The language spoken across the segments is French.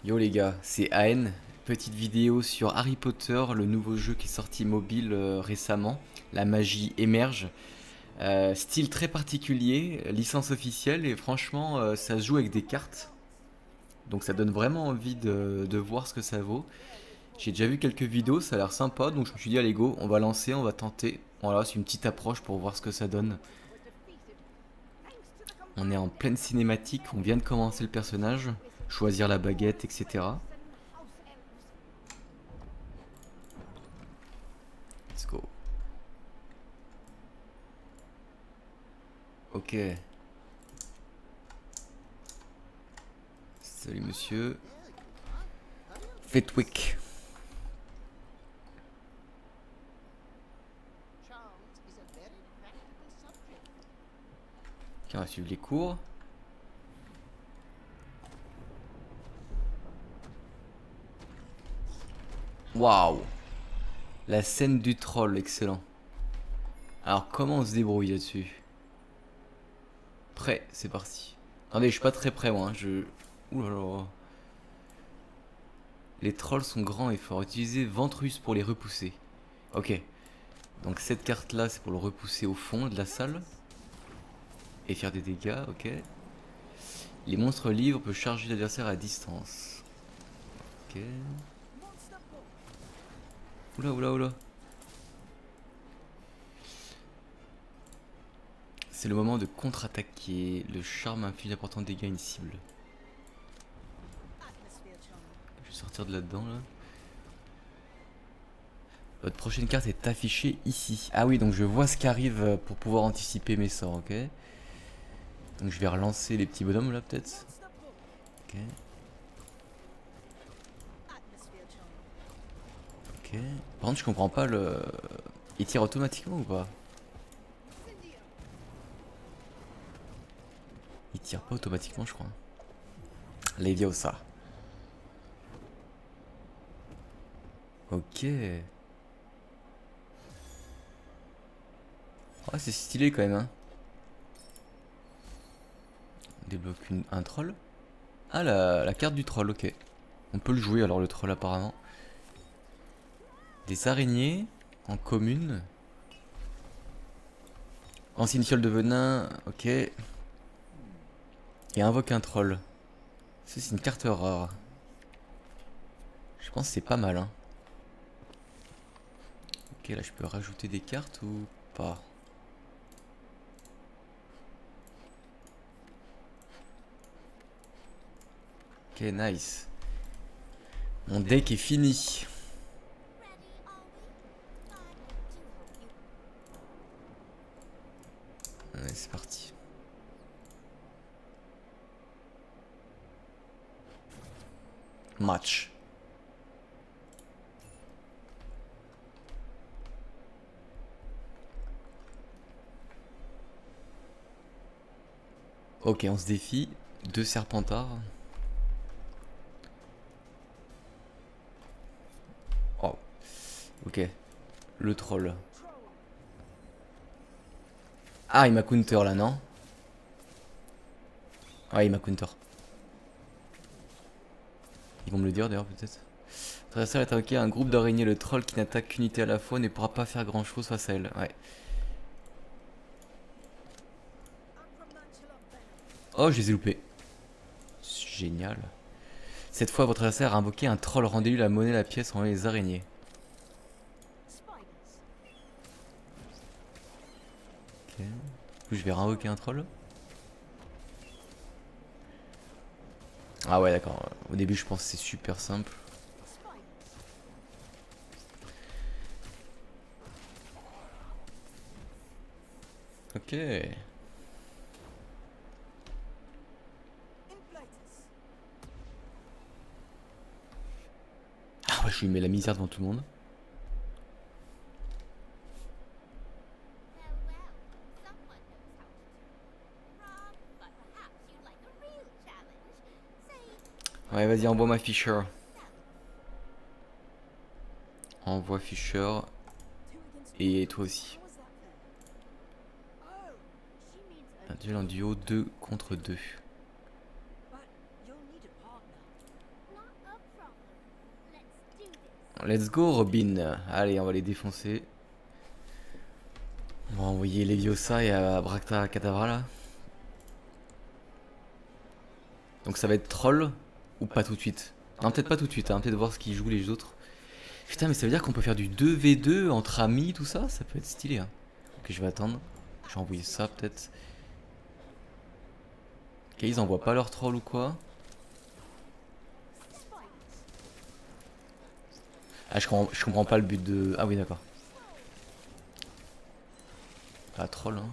Yo les gars, c'est AN, petite vidéo sur Harry Potter, le nouveau jeu qui est sorti mobile récemment. La magie émerge. Style très particulier, licence officielle et franchement ça se joue avec des cartes. Donc ça donne vraiment envie de voir ce que ça vaut. J'ai déjà vu quelques vidéos, ça a l'air sympa, donc je me suis dit allez go, on va lancer, on va tenter. Voilà, c'est une petite approche pour voir ce que ça donne. On est en pleine cinématique, on vient de commencer le personnage, choisir la baguette, etc. Let's go. Ok. Salut monsieur. Fetwick. Ok, on va suivre les cours. Waouh. La scène du troll, excellent. Alors comment on se débrouille là-dessus? Prêt, c'est parti. Attendez, je suis pas très prêt moi. Ouh là là. Les trolls sont grands et forts. Utilisez Ventrus pour les repousser. Ok. Donc cette carte là, c'est pour le repousser au fond de la salle. Et faire des dégâts, ok. Les monstres libres peuvent charger l'adversaire à distance. Ok. Oula, oula, oula. C'est le moment de contre-attaquer. Le charme inflige d'importants dégâts à une cible. Je vais sortir de là-dedans là. Votre prochaine carte est affichée ici. Ah oui, donc je vois ce qui arrive pour pouvoir anticiper mes sorts, ok. Donc je vais relancer les petits bonhommes là peut-être. Ok. Ok. Par contre je comprends pas le... Il tire automatiquement ou pas? Il tire pas automatiquement je crois. Leviosa. Ok. Ouais, c'est stylé quand même hein. On débloque un troll. Ah la carte du troll, ok. On peut le jouer alors le troll apparemment. Des araignées en commune. Ancienne fiole de venin, ok. Et invoque un troll. Ça c'est une carte rare. Je pense que c'est pas mal hein. Ok, là je peux rajouter des cartes ou pas? Ok, nice. Mon deck est fini. Allez, c'est parti. Match. Ok, on se défie. Deux serpentards. Oh, ok. Le troll. Ah, il m'a counter là, non? Ouais, il m'a counter. Ils vont me le dire d'ailleurs, peut-être. Traverser est attaqué un groupe d'araignées. Le troll qui n'attaque qu'une unité à la fois ne pourra pas faire grand chose face à elle. Ouais. Oh, je les ai loupés. Génial. Cette fois, votre adversaire a invoqué un troll. Rendez-lui la monnaie, la pièce, envoyez les araignées. Ok. Du coup, je vais réinvoquer un troll. Ah ouais, d'accord. Au début, je pense que c'est super simple. Ok. Ah ouais, je lui mets la misère devant tout le monde. Ouais, vas-y, envoie ma Fisher. Envoie Fisher. Et toi aussi. Un duel en duo 2 contre 2. Let's go Robin. Allez, on va les défoncer. On va envoyer Leviosa et Abracta Cadabra là. Donc ça va être troll ou pas tout de suite. Non, peut-être pas tout de suite, hein. Peut-être voir ce qu'ils jouent les autres. Putain, mais ça veut dire qu'on peut faire du 2v2 entre amis, tout ça. Ça peut être stylé, hein. Ok, je vais attendre. Je vais envoyer ça peut-être. Ok, ils envoient pas leur troll ou quoi. Ah, je comprends pas le but de... Ah oui, d'accord. Pas troll, hein.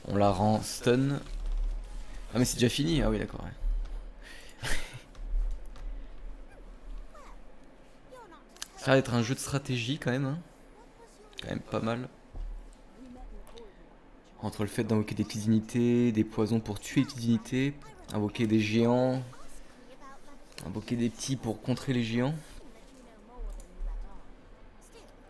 On la rend stun. Ah mais c'est déjà fini. Ah oui, d'accord, ouais. Ça va être un jeu de stratégie quand même, hein. Quand même pas mal. Entre le fait d'invoquer des petites unités, des poisons pour tuer les petites unités, invoquer des géants, invoquer des petits pour contrer les géants.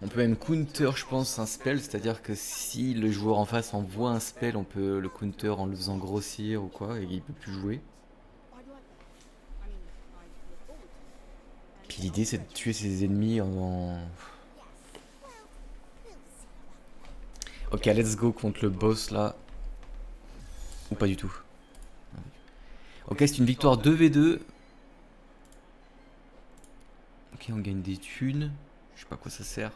On peut même counter, je pense, un spell, c'est-à-dire que si le joueur en face envoie un spell, on peut le counter en le faisant grossir ou quoi, et il peut plus jouer. Puis l'idée c'est de tuer ses ennemis en... Ok, let's go contre le boss là. Ou pas du tout. Ok, c'est une victoire 2v2. Ok, on gagne des thunes. Je sais pas à quoi ça sert.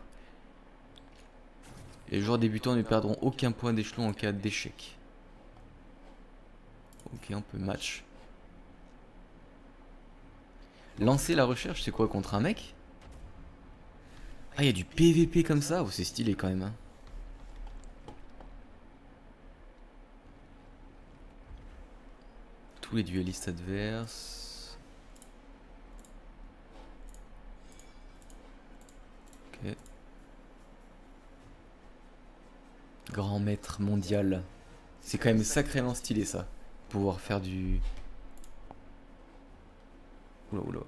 Les joueurs débutants ne perdront aucun point d'échelon en cas d'échec. Ok, on peut match. Lancer la recherche, c'est quoi contre un mec? Ah, il y a du PVP comme ça. Oh, c'est stylé quand même, hein. Tous les duellistes adverses. Ok. Grand maître mondial. C'est quand même sacrément stylé ça. Pouvoir faire du... Oula oula.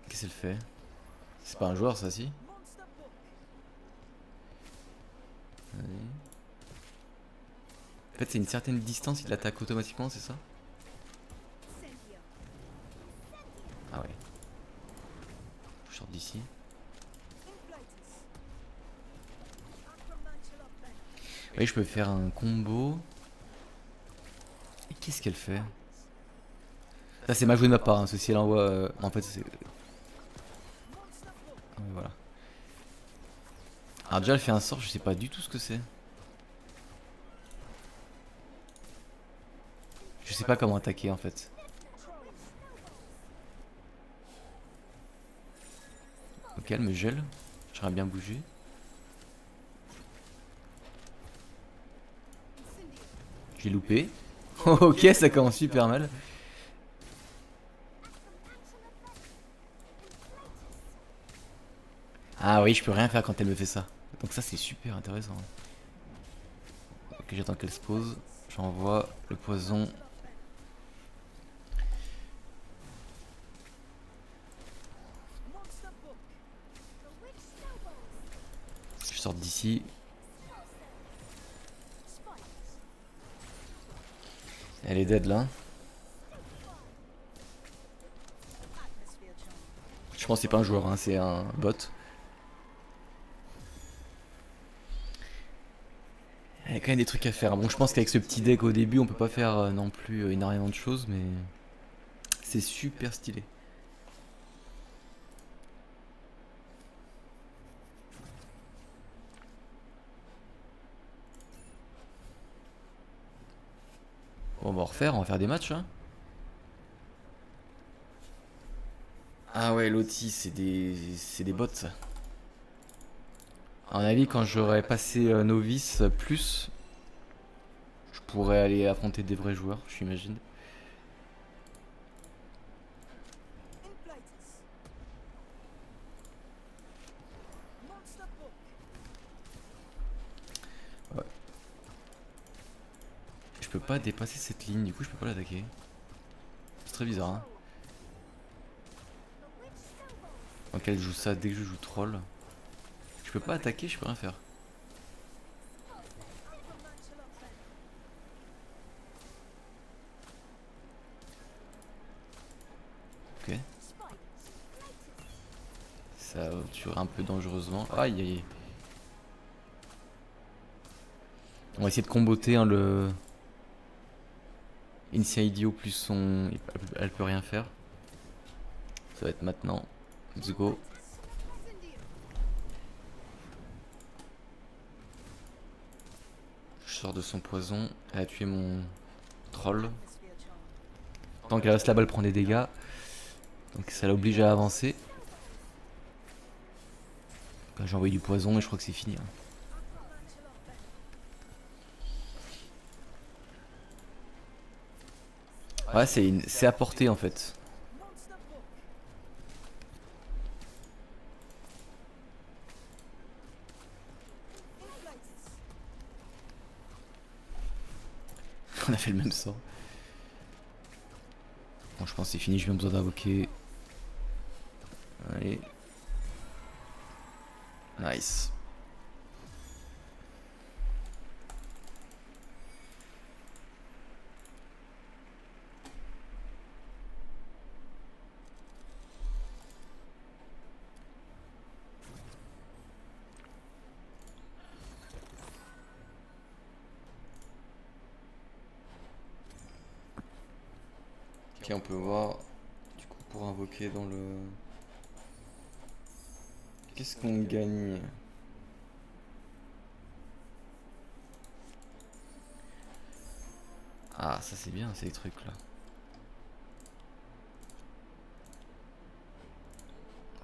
Qu'est-ce qu'elle fait? C'est pas un joueur ça si? Allez. En fait c'est une certaine distance, il attaque automatiquement, c'est ça? Ah ouais. Je sors d'ici. Oui, je peux faire un combo. Et qu'est-ce qu'elle fait? Ça c'est mal joué de ma part, hein, ceci elle envoie... En fait c'est... Ah, voilà. Alors déjà elle fait un sort, je sais pas du tout ce que c'est. Je sais pas comment attaquer en fait. Ok, elle me gèle. J'aurais bien bougé. J'ai loupé. Ok, ça commence super mal. Ah oui, je peux rien faire quand elle me fait ça. Donc ça c'est super intéressant. Ok, j'attends qu'elle se pose. J'envoie le poison. Je sors d'ici. Elle est dead là. Je pense que c'est pas un joueur, hein, c'est un bot. Il y a quand même des trucs à faire. Bon, je pense qu'avec ce petit deck au début, on peut pas faire non plus énormément de choses, mais c'est super stylé. Bon, on va faire des matchs, hein. Ah ouais, Loti, c'est des bots, ça. À mon avis, quand j'aurai passé novice plus, je pourrais aller affronter des vrais joueurs, j'imagine. Ouais. Je peux pas dépasser cette ligne, du coup je peux pas l'attaquer. C'est très bizarre, hein. Donc elle joue ça dès que je joue troll. Je peux pas attaquer, je peux rien faire. sur un peu dangereusement. Aïe aïe aïe. On va essayer de comboter hein, le Incendio plus son... Elle peut rien faire. Ça va être maintenant. Let's go. Je sors de son poison. Elle a tué mon troll. Tant qu'elle reste là-bas, elle prend des dégâts. Donc ça l'oblige à avancer. J'ai envoyé du poison et je crois que c'est fini. Hein. Ouais, c'est à portée en fait. On a fait le même sort. Bon, je pense que c'est fini, j'ai même besoin d'invoquer. Allez. Nice. Ok, on peut voir, du coup, pour invoquer dans le... Qu'est-ce qu'on gagne? Ah, ça c'est bien, ces trucs-là.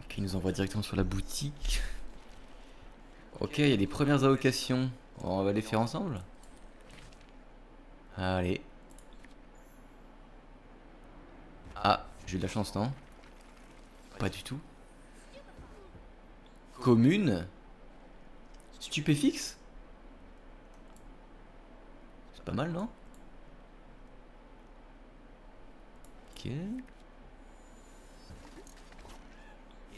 Ok, il nous envoie directement sur la boutique. Ok, il y a des premières allocations. On va les faire ensemble. Allez. Ah, j'ai eu de la chance, non? Pas du tout. Commune. Stupéfixe. C'est pas mal, non? Ok.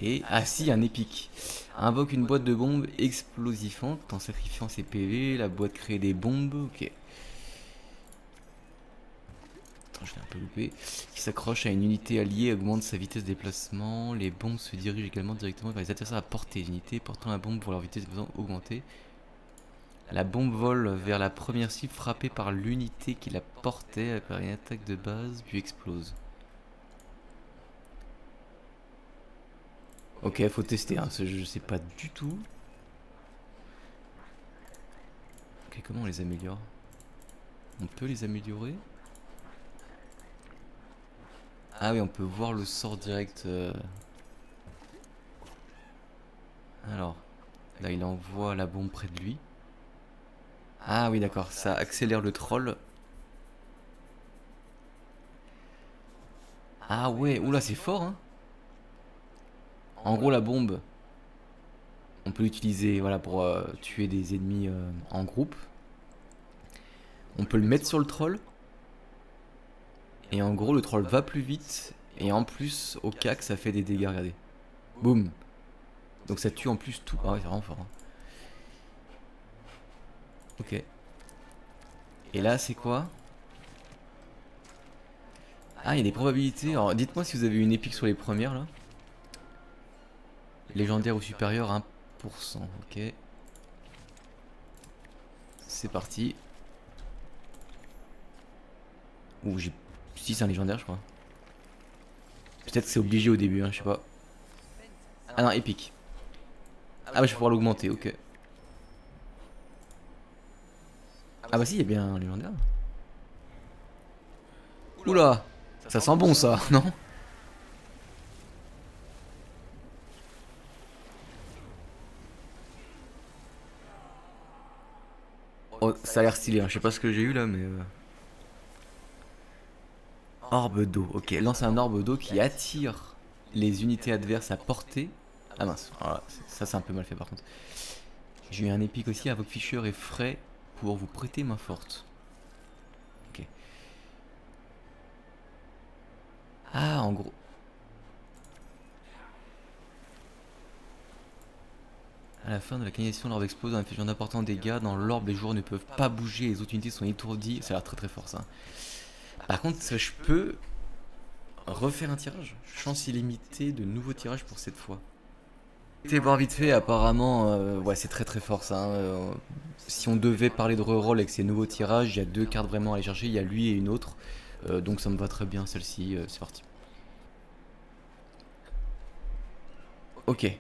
Et... Ah si, un épique. Invoque une boîte de bombes explosifante en sacrifiant ses PV. La boîte crée des bombes. Ok. Attends, je l'ai un peu loupé. Qui s'accroche à une unité alliée, augmente sa vitesse de déplacement. Les bombes se dirigent également directement vers les adversaires à portée. Les unités portant la bombe pour leur vitesse de déplacement augmentée. La bombe vole vers la première cible frappée par l'unité qui la portait par une attaque de base, puis explose. Ok, faut tester, hein, je sais pas du tout. Ok, comment on les améliore? On peut les améliorer? Ah oui, on peut voir le sort direct. Alors, là il envoie la bombe près de lui. Ah oui, d'accord, ça accélère le troll. Ah ouais, oula, c'est fort, hein. En gros, la bombe, on peut l'utiliser voilà, pour tuer des ennemis en groupe. On peut le mettre sur le troll. Et en gros, le troll va plus vite. Et en plus, au cac, ça fait des dégâts, regardez. Boum. Donc ça tue en plus tout. Ah ouais, c'est vraiment fort. Hein. Ok. Et là, c'est quoi? Ah, il y a des probabilités. Alors, dites-moi si vous avez une épique sur les premières, là. Légendaire ou supérieur, 1%. Ok. C'est parti. Ouh, j'ai... Si, c'est un légendaire, je crois. Peut-être que c'est obligé au début, hein, je sais pas. Ah non, épique. Ah bah, je vais pouvoir l'augmenter, ok. Ah bah si, il y a bien un légendaire. Oula, ça sent bon ça, non? Oh, ça a l'air stylé, hein. Je sais pas ce que j'ai eu là, mais... Orbe d'eau, ok. Lance un orbe d'eau qui attire les unités adverses à portée. Ah mince, voilà. Ça c'est un peu mal fait par contre. J'ai eu un épique aussi, invoque Fisher et frais pour vous prêter main forte. Ok. Ah, en gros... À la fin de la canalisation, l'orbe explose en infligeant d'importants dégâts. Dans l'orbe, les joueurs ne peuvent pas bouger, les autres unités sont étourdies. Ça a l'air très très fort ça. Par contre, je peux refaire un tirage. Chance illimitée de nouveaux tirages pour cette fois. Été voir vite fait, apparemment, ouais, c'est très très fort ça, hein, si on devait parler de reroll avec ces nouveaux tirages, il y a deux cartes vraiment à aller chercher, il y a lui et une autre. Donc ça me va très bien celle-ci, c'est parti. Ok.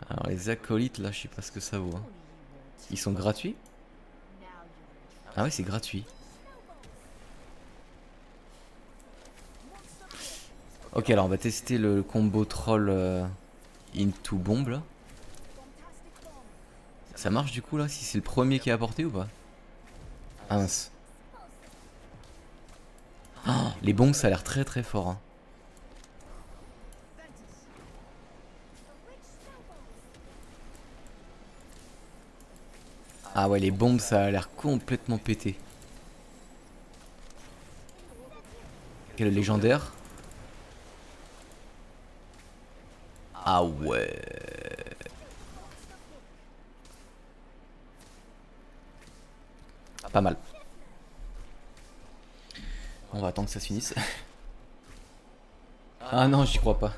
Alors les acolytes là, je sais pas ce que ça vaut, hein. Ils sont gratuits? Ah ouais, c'est gratuit. Ok, alors on va tester le combo troll into bombe là. Ça marche du coup là, si c'est le premier qui est apporté ou pas? Ah mince. Oh, les bombes ça a l'air très très fort, hein. Ah ouais, les bombes ça a l'air complètement pété. Quel légendaire? Ah ouais. Pas mal. On va attendre que ça se finisse. Ah non, j'y crois pas.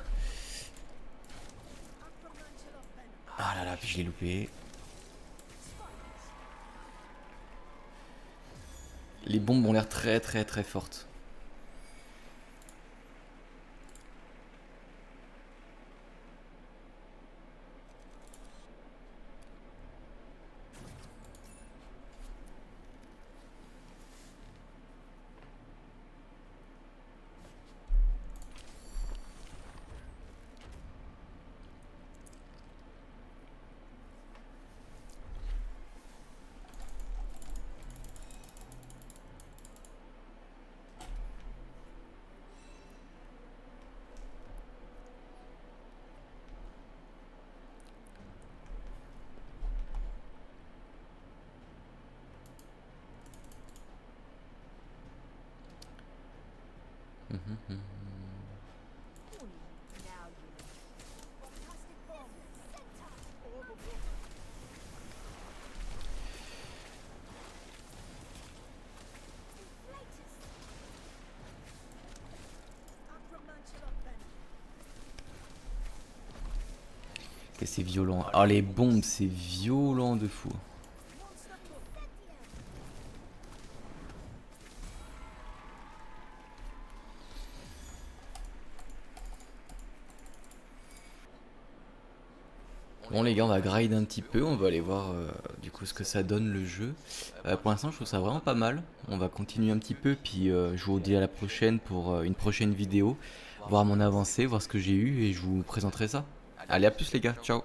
Ah là là, puis je l'ai loupé. Les bombes ont l'air très très très fortes. Et c'est violent. Ah les bombes c'est violent de fou. Bon les gars, on va grind un petit peu, on va aller voir du coup ce que ça donne le jeu. Pour l'instant je trouve ça vraiment pas mal. On va continuer un petit peu puis je vous dis à la prochaine pour une prochaine vidéo. Voir mon avancée, voir ce que j'ai eu et je vous présenterai ça. Allez à plus les gars, ciao.